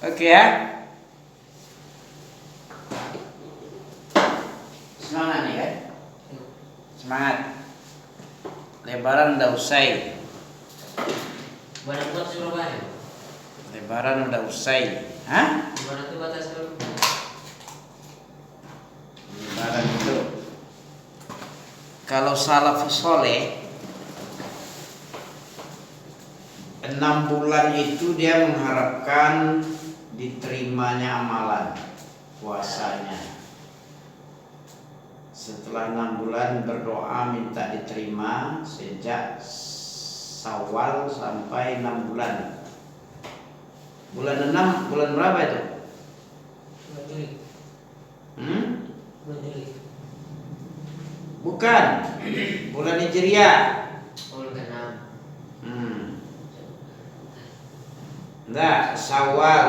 Oke ya. Semangat nih kan? Semangat. Lebaran udah usai. Barang buat Surabaya. Lebaran udah usai. Hah? Gimana tuh batas dulu? Lebaran itu kalau salafus soleh 6 bulan itu dia mengharapkan diterimanya amalan puasanya. Setelah 6 bulan berdoa minta diterima sejak Syawal sampai 6 bulan. Bulan 6 bulan berapa itu? Bulan Juli. Bulan Juli. Bukan. Bulan Hijriah. Oh, ke-6. Enggak, Syawal,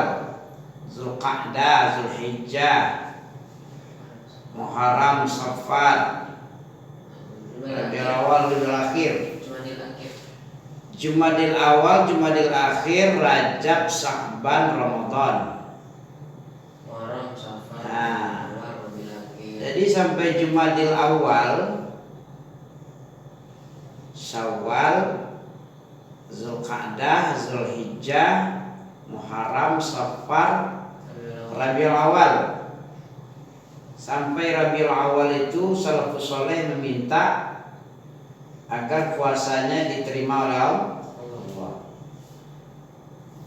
Zulqa'dah, Zulhijjah, Muharram, Safar, Rabiul Awal, Rabiul Akhir, Jumadil Awal, Jumadil Akhir, Rajab, Sya'ban, Ramadan. Muharram, Safar, Rabiul Akhir. Jadi sampai Jumadil Awal, Syawal, Zulqa'dah, Zulhijjah, Muharram, Safar, Rabiul Awal. Sampai Rabiul Awal itu salafus soleh meminta agar puasanya diterima oleh Allah.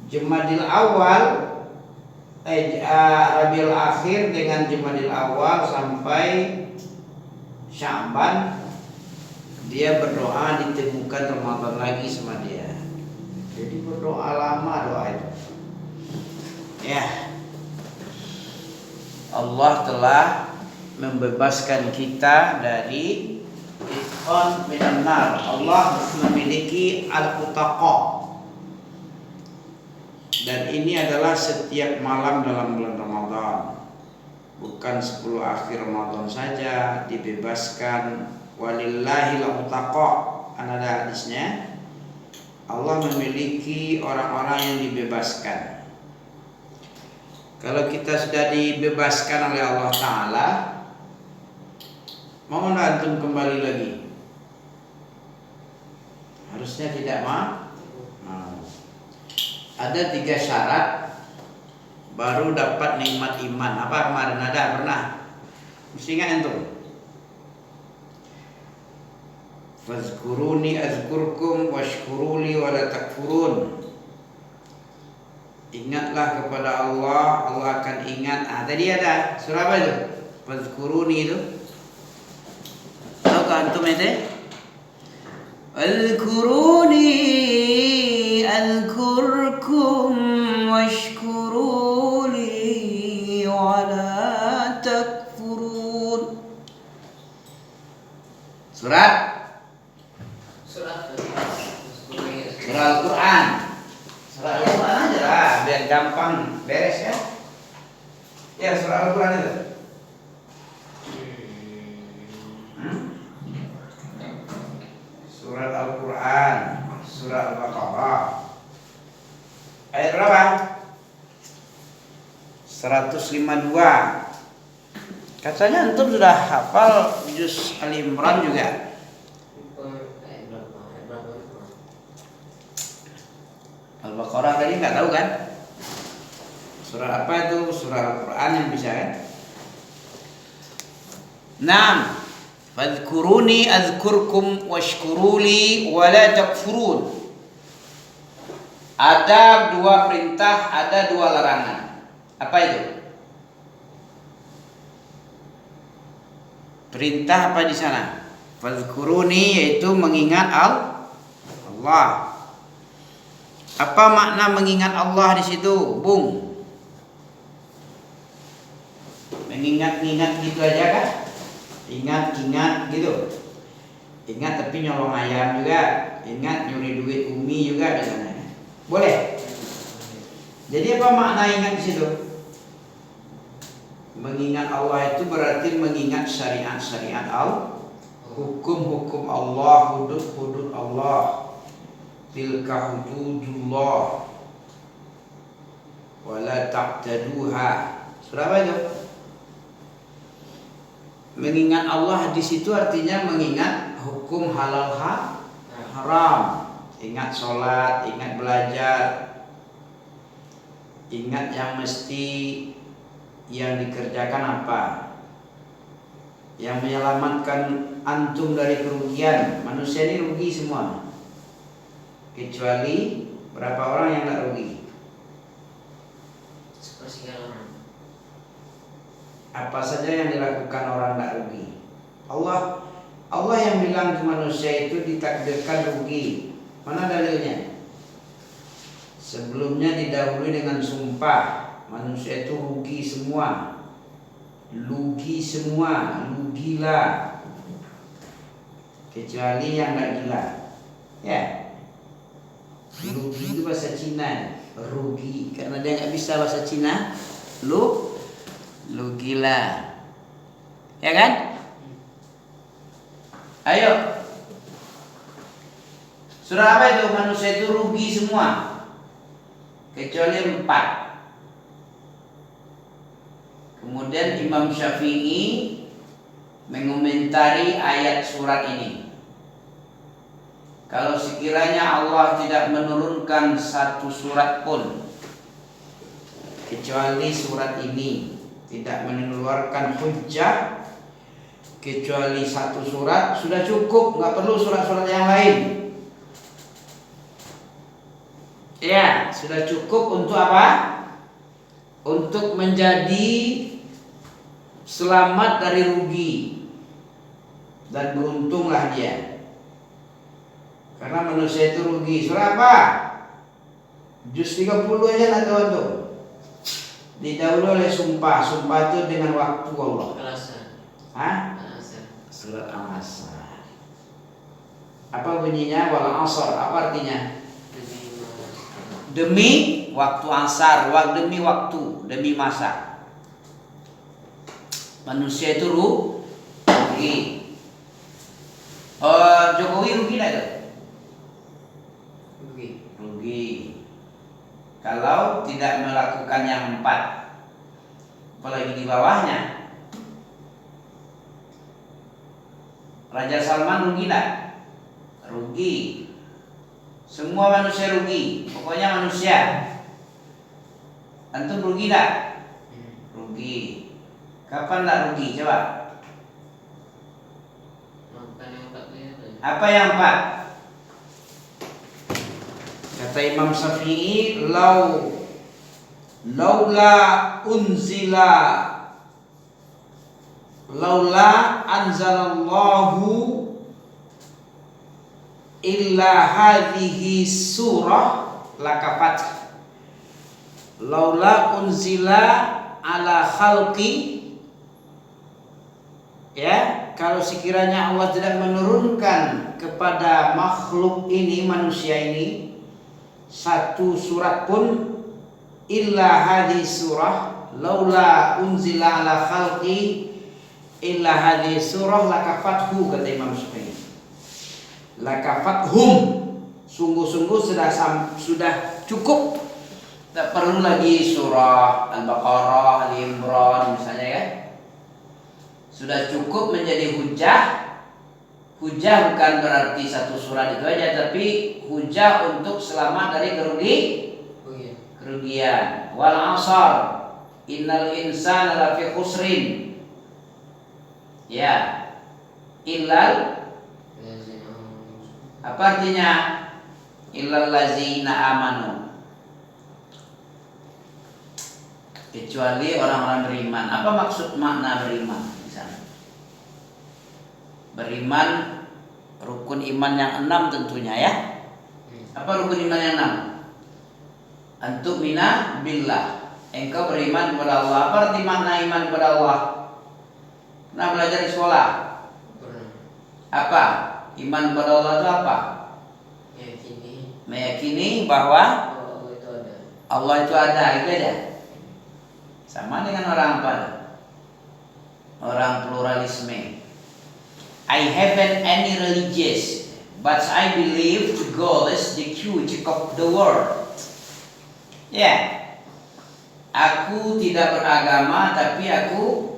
Jumadil Awal, Rabiul Akhir dengan Jumadil Awal sampai Sya'ban, dia berdoa ditemukan Ramadan lagi sama dia. Jadi berdoa lama doa itu. Ya. Allah telah membebaskan kita dari itqan minan nar. Allah memiliki al-utaqa. Dan ini adalah setiap malam dalam bulan Ramadan. Bukan 10 akhir Ramadan saja dibebaskan. Walillahil utaqa. Ada hadisnya. Allah memiliki orang-orang yang dibebaskan. Kalau kita sudah dibebaskan oleh Allah Ta'ala, mau antum kembali lagi? Harusnya tidak mau. Ada 3 syarat baru dapat nikmat iman. Apa kemarin ada? Pernah? Mesti ingat antum. Fazkuruni azkurkum washkuruli wala takfurun. Ingatlah kepada Allah, Allah akan ingat. Tadi ada surah apa itu? Fazkuruni itu. Tahu kan antum itu? Azkuruni azkurkum washkuruli wala takfurun. Surat Al-Quran. Surah Al-Quran aja lah, biar gampang beres ya. Ya, surah Al-Quran itu. Surat Al-Quran, surah Al-Baqarah. Ayat berapa? 152. Katanya antum sudah hafal juz Al-Imran juga. Al-Baqarah tadi nggak tahu kan? Surah apa itu? Surah Al-Quran yang bisa kan? 6. Fadhkuruni azkurkum washkuruli wala takfurun. Ada 2 perintah, ada 2 larangan. Apa itu? Perintah apa di sana? Fadhkuruni yaitu mengingat Allah. Apa makna mengingat Allah di situ, Bung? Mengingat-ingat gitu aja kan? Ingat gitu. Ingat tapi nyolong ayam juga. Ingat nyuri duit Umi juga misalnya. Boleh? Jadi apa makna ingat di situ? Mengingat Allah itu berarti mengingat syariat-syariat Allah, hukum-hukum Allah, hudud-hudud Allah. Tilka hududullah. wala taqtaduha. Surah apa itu? Mengingat Allah di situ artinya mengingat hukum halal haram. Ingat sholat, ingat belajar, ingat yang mesti yang dikerjakan apa, yang menyelamatkan antum dari kerugian. Manusia ini rugi semua, kecuali berapa orang yang tidak rugi. Sepersekian orang. Apa saja yang dilakukan orang tidak rugi. Allah yang bilang ke manusia itu ditakdirkan rugi. Mana dalilnya? Sebelumnya didahului dengan sumpah, manusia itu rugi semua. Lugi semua, lugilah. Kecuali yang tidak gila. Ya. Lugi itu bahasa Cina, rugi. Karena dia nggak bisa bahasa Cina, lugilah. Ya kan? Ayo. Surah apa itu? Manusia itu rugi semua kecuali 4. Kemudian Imam Syafi'i mengomentari ayat surat ini. Kalau sekiranya Allah tidak menurunkan satu surat pun kecuali surat ini, tidak mengeluarkan hujjah kecuali satu surat, sudah cukup, nggak perlu surat-surat yang lain. Ya, sudah cukup untuk apa? Untuk menjadi selamat dari rugi, dan beruntunglah dia. Karena manusia itu rugi. Surah apa? Juz 30 aja nak tahu tuh. Didahului oleh sumpah. Sumpah itu dengan waktu Allah. Al-Asr. Hah? Al-Asr. Surat Al-Asr. Apa bunyinya? Wal asr. Apa artinya? Demi waktu asar, demi waktu, demi masa. Manusia itu rugi. Jokowi rugi nggak tuh? Rugi. Kalau tidak melakukan yang 4, apalagi di bawahnya. Raja Salman rugi nggak? Rugi. Semua manusia rugi. Pokoknya manusia. Antum rugi nggak? Rugi. Kapan nggak rugi? Coba. Apa yang 4? Kata Imam Syafi'i, laula anzalallahu illa hadhihi surah lakafat. Laula unzila ala khalqi, ya, kalau sekiranya Allah tidak menurunkan kepada makhluk ini, manusia ini, satu surat pun, illa hadhihi surah, laula unzila ala khalqi illa hadhihi surah lakafathu, kata Imam Syafi'i. Lakafathum, sungguh-sungguh sudah cukup, tak perlu lagi surah Al-Baqarah, Al-Imran misalnya, ya. Sudah cukup menjadi hujah. Hujah bukan berarti satu surat itu aja, tapi hujah untuk selamat dari kerugian. Wal asar, innal insana lafi khusrin. Ya, illal, apa artinya? Illal ladzina amanu, kecuali orang-orang beriman. Apa maksud makna beriman di sana? Beriman rukun iman yang 6 tentunya, ya. Apa rukun iman yang 6? Antum mina billah, engkau beriman kepada Allah. Apa arti makna iman kepada Allah? Pernah belajar di sekolah? Apa? Iman kepada Allah itu apa? Meyakini bahwa Allah itu ada, itu aja. Sama dengan orang apa? Orang pluralisme. I haven't any religious, but I believe God is the creator of the world. Ya. Aku tidak beragama, tapi aku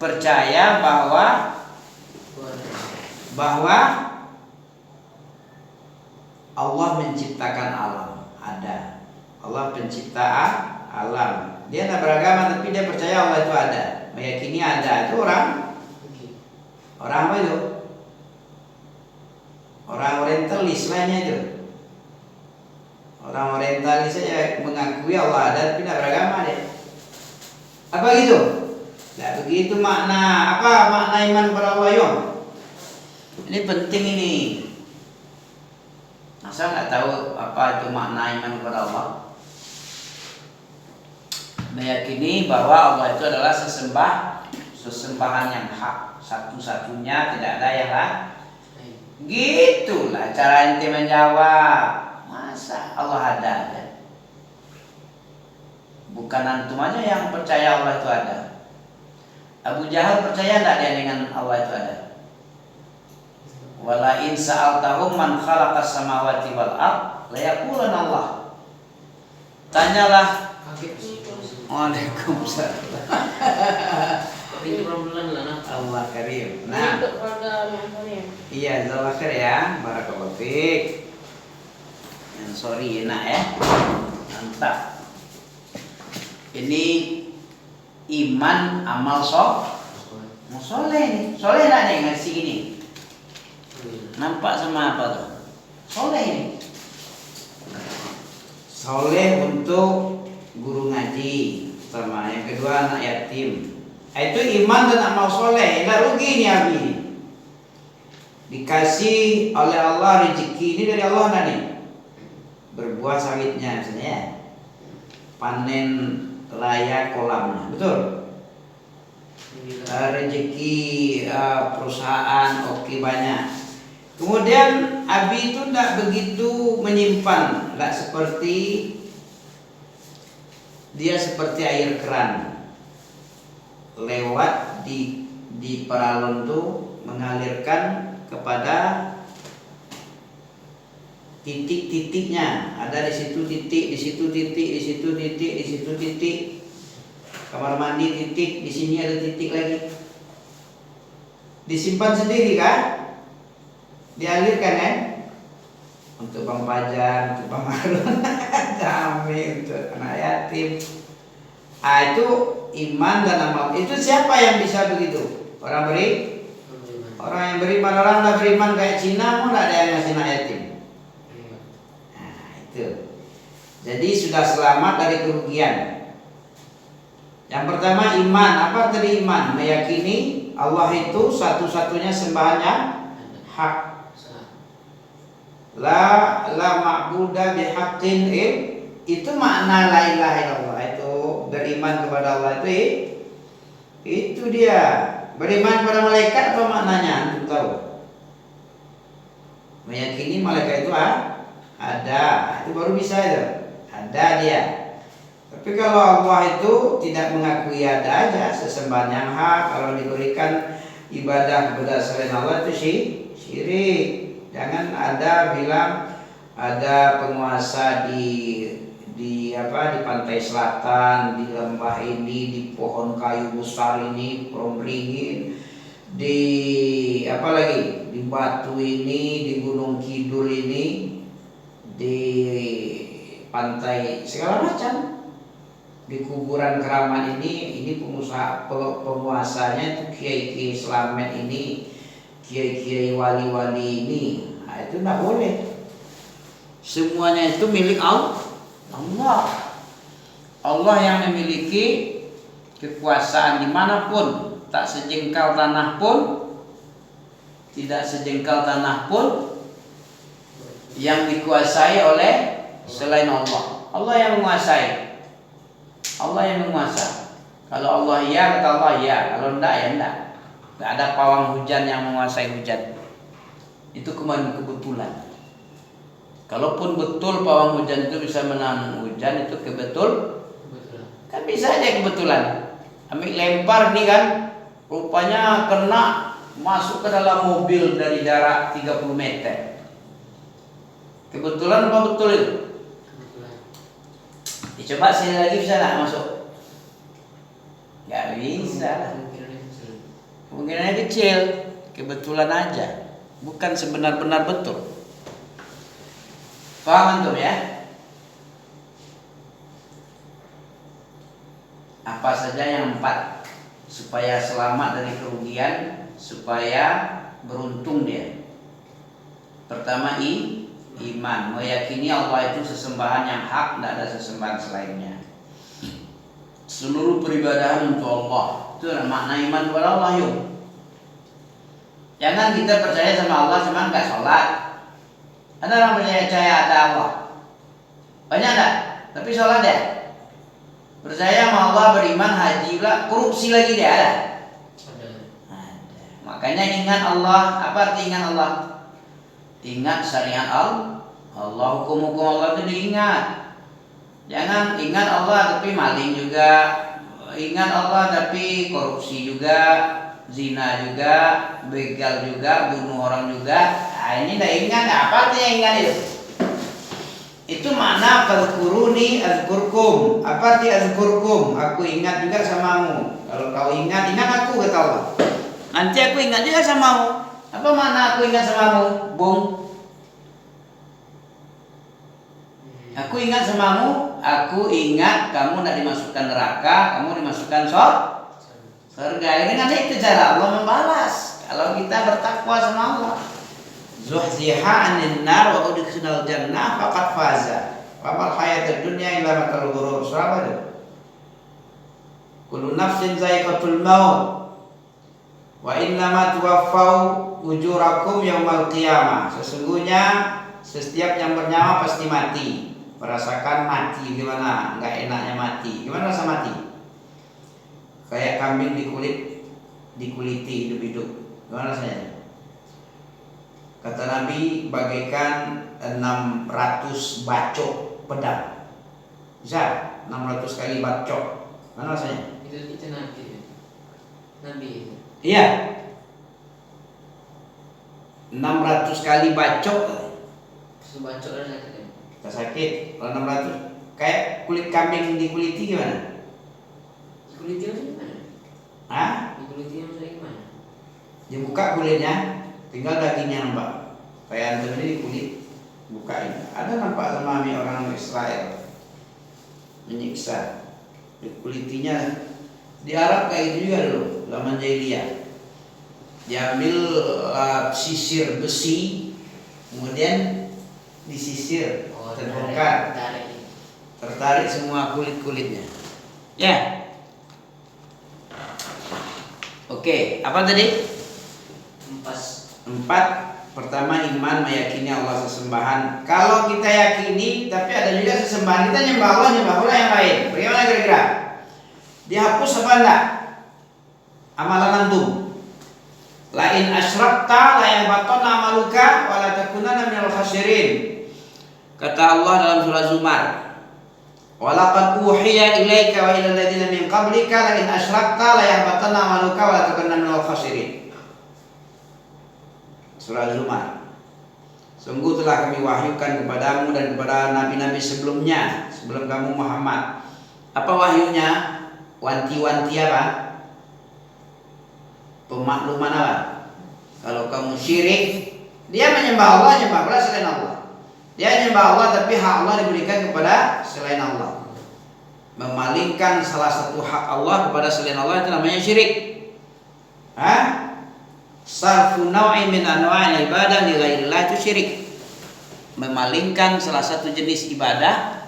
percaya bahwa Allah menciptakan alam. Ada Allah pencipta alam. Dia tidak beragama, tapi dia percaya Allah itu ada, meyakini ada. Itu orang apa itu? Orang orientalis lainnya itu. Orang orientalis saja mengakui Allah ada, tapi tidak beragama dia. Apa gitu? Tidak begitu makna. Apa makna iman kepada Allah, Yom? Ini penting ini. Masa nggak tahu apa itu makna iman kepada Allah? Meyakini bahwa Allah itu adalah sesembahan yang hak, satu-satunya, tidak ada yang lain. Gitulah cara ente menjawab. Masa Allah ada? Bukan antum aja yang percaya Allah itu ada. Abu Jahal percaya tidak dia dengan Allah itu ada? Wala in sa'altahum man khalaqas samawati wal ard la yaqulan Allah. Tanyalah. Waalaikumsalam. Allah karim. Nah, iya, jazakallahu khair ya. Barakallahu fiik. Yang sorry enak ya. Mantap. Ini iman amal soleh nih. Soleh enggak nih ngasih gini? Nampak sama apa tuh? Soleh ini. Soleh untuk guru ngaji, sama yang kedua anak yatim. Itu iman dan amal soleh. Nggak rugi nih Abi. Dikasih oleh Allah rezeki ini dari Allah nggak nih? Berbuah sawitnya misalnya ya. Panen raya kolamnya, betul? Rezeki perusahaan oke banyak. Kemudian Abi itu tidak begitu menyimpan, tidak seperti dia seperti air keran lewat di paralon itu mengalirkan kepada titik-titiknya. Ada di situ titik, di situ titik, di situ titik, di situ titik. Kamar mandi titik, di sini ada titik lagi. Disimpan sendiri kan? Dialirkan kan? Untuk Bang Fajar, untuk Bang Harun, Jami, untuk anak yatim. Itu iman dan amal. Itu siapa yang bisa begitu? Orang yang beriman. Orang tak beriman kayak Cina mau tidak ada yang ngasih anak yatim. Nah itu. Jadi sudah selamat dari kerugian. Yang pertama iman. Apa tadi iman? Meyakini Allah itu satu-satunya sembahannya hak. La ma'budah bihaqqin. Itu makna la ilaha illallah. Itu beriman kepada Allah itu dia. Beriman kepada malaikat apa maknanya? Antum tahu? Meyakini malaikat itu ada. Itu baru bisa itu. Ada dia. Tapi kalau Allah itu tidak mengakui ada aja sesembahan yang hak, kalau diberikan ibadah kepada selain Allah itu syirik. Jangan ada bilang ada penguasa di pantai selatan, di lembah ini, di pohon kayu besar ini, beringin, di di batu ini, di Gunung Kidul ini, di pantai segala macam, di kuburan Keramat ini penguasanya itu kiai-kiai Slamet ini, kiai-kiai wali-wali ini. Nah, itu tidak boleh. Semuanya itu milik Allah. Allah yang memiliki kekuasaan dimanapun. Tak sejengkal tanah pun, tidak sejengkal tanah pun yang dikuasai oleh selain Allah. Allah yang menguasai. Allah yang menguasai. Kalau Allah ya, kata Allah ya. Kalau enggak ya enggak. Enggak ada pawang hujan yang menguasai hujan. Itu kebetulan. Kalaupun betul pawang hujan itu bisa menahan hujan, itu kebetulan. Kan bisa aja kebetulan. Ambil lempar nih kan, rupanya kena masuk ke dalam mobil dari jarak 30 meter. Kebetulan apa betul itu? Dicoba sekali lagi bisa nggak masuk? Nggak bisa. Kemungkinannya kecil. Kemungkinannya kecil, kebetulan aja, bukan sebenar-benar betul. Paham antum ya? Apa saja yang 4 supaya selamat dari kerugian, supaya beruntung dia. Pertama iman, meyakini Allah itu sesembahan yang hak, tidak ada sesembahan selainnya. Seluruh peribadahan untuk Allah. Itu makna iman kepada Allah yuk. Jangan kita percaya sama Allah cuma nggak sholat. Ada orang percaya ada Allah, banyak tak? Tapi sholat ya. Percaya sama Allah, beriman, haji lah, korupsi lagi dia ada. Ada. Makanya ingat Allah. Apa arti ingat Allah? Ingat syariat Allah, hukum-hukum Allah itu diingat. Jangan ingat Allah tapi maling juga, ingat Allah tapi korupsi juga, zina juga, begal juga, bunuh orang juga. Nah, ini tidak ingat. Apa artinya ingat itu? Itu makna fadhkuruni azkurkum. Apa arti azkurkum? Aku ingat juga samamu. Kalau kau ingat aku, kata Allah. Nanti aku ingat juga samamu. Apa makna aku ingat samamu, Bung? Aku ingat samamu. Aku ingat kamu tidak dimasukkan neraka, kamu dimasukkan surga. Dengan itu cara Allah membalas. Kalau kita bertakwa sama Allah. Zuhziha 'anil nar wa udkhilal jannah faqad faza. Wa mal hayatud dunya illa matal ghurur. Surah itu. Kullu nafsin za'iqatul maut. Wa innama tuwaffau ujurakum yaumal qiyamah. Sesungguhnya setiap yang bernyawa pasti mati. Merasakan mati gimana? Enggak enaknya mati. Gimana rasa mati? Kayak kambing dikuliti hidup-hidup. Gimana rasanya? Kata Nabi bagaikan 600 bacok pedang. Bisa 600 kali bacok. Mana rasanya? Itu Nabi. Nabi itu. Iya. 600 kali bacok. Sebacok dan sakit. Kita sakit. Kalau 600 kayak kulit kambing dikuliti gimana? Dikuliti gimana? Hah? Dikuliti gimana? Dibuka kulitnya, tinggal dagingnya nampak. Kayak antum ini kulit bukain. Ada nampak sama orang Israel menyiksa. Dikulitinya di Arab kayak gitu juga dulu, zaman jahiliyah. Diambil sisir besi, kemudian disisir, terbongkar, tertarik semua kulit-kulitnya. Ya. Oke, apa tadi? 4. Pertama iman, meyakini Allah sesembahan. Kalau kita yakini, tapi ada juga sesembahan, kita nyembah Allah yang lain. Bagaimana kira-kira? Dihapus apa enggak? Amalan antum. Lain asyrakta la yahbatanna amaluka wa la takunanna minal khasirin. Kata Allah dalam surah Zumar, wa laqad uhiya ilaika wa ilal ladzina min qablika la in asyrakta la yahbatanna amaluka wa la takunanna minal khasirin. Surah Zumar. Sungguh telah kami wahyukan kepadamu dan kepada nabi-nabi sebelumnya, sebelum kamu Muhammad. Apa wahyunya? Wanti-wanti apa? Pemakluman apa? Kalau kamu syirik, dia menyembah Allah, nyembah Allah selain Allah. Dia menyembah Allah tapi hak Allah diberikan kepada selain Allah. Memalingkan salah satu hak Allah kepada selain Allah itu namanya syirik. Hah? Sarfu naw'in min anwa'il ibadah li ghairillah itu syirik. Memalingkan salah satu jenis ibadah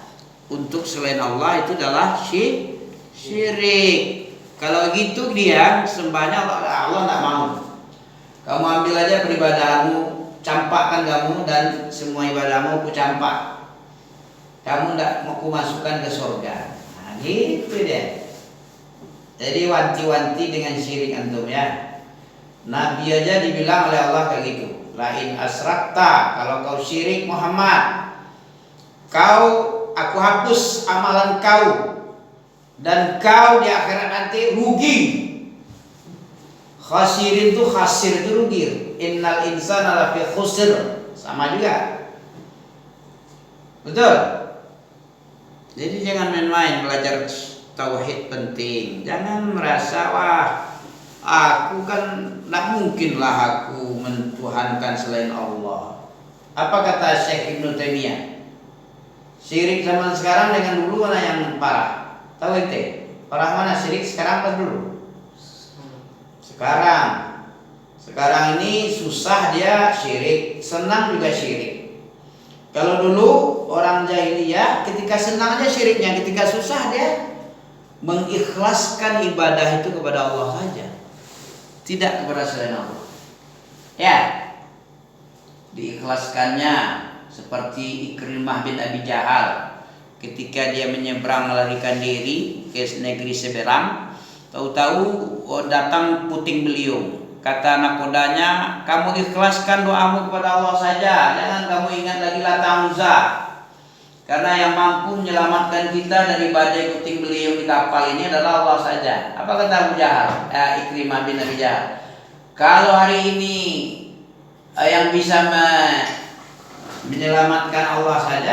untuk selain Allah itu adalah syirik. Kalau gitu dia sembahnya Allah enggak mau. Kamu ambil aja peribadahanmu, campakkan kamu dan semua ibadahmu ku campak. Kamu enggak mau ku masukkan ke surga. Nah, gitu deh. Jadi wanti-wanti dengan syirik antum ya. Nabi aja dibilang oleh Allah kayak gitu. Lain asrakta, kalau kau syirik Muhammad, aku hapus amalan kau dan kau di akhirat nanti rugi. Khasirin tuh khasir itu rugi. Innal insana lafi khusr, sama juga. Betul? Jadi jangan main-main belajar tauhid penting. Jangan merasa wah aku kan tidak mungkinlah aku mentuhankan selain Allah. Apa kata Syekh Ibnu Taimiyah? Syirik zaman sekarang dengan dulu mana yang parah? Tahu ente? Parah mana syirik sekarang apa dulu? Sekarang. Sekarang ini susah dia syirik, senang juga syirik. Kalau dulu orang jahiliyah ketika senang aja syiriknya, ketika susah dia mengikhlaskan ibadah itu kepada Allah saja, tidak kepada selain Allah. Ya, diikhlaskannya seperti Ikrimah bin Abi Jahal ketika dia menyeberang melarikan diri ke negeri Seberang, tahu-tahu datang puting beliung. Kata nakodanya, kamu ikhlaskan doamu kepada Allah saja, jangan kamu ingat lagi Lata Uzza. Karena yang mampu menyelamatkan kita dari badai puting beliung di kapal ini adalah Allah saja. Apa kata Abu Jahal? Ikrimah bin Abi Jahal. Kalau hari ini yang bisa menyelamatkan Allah saja,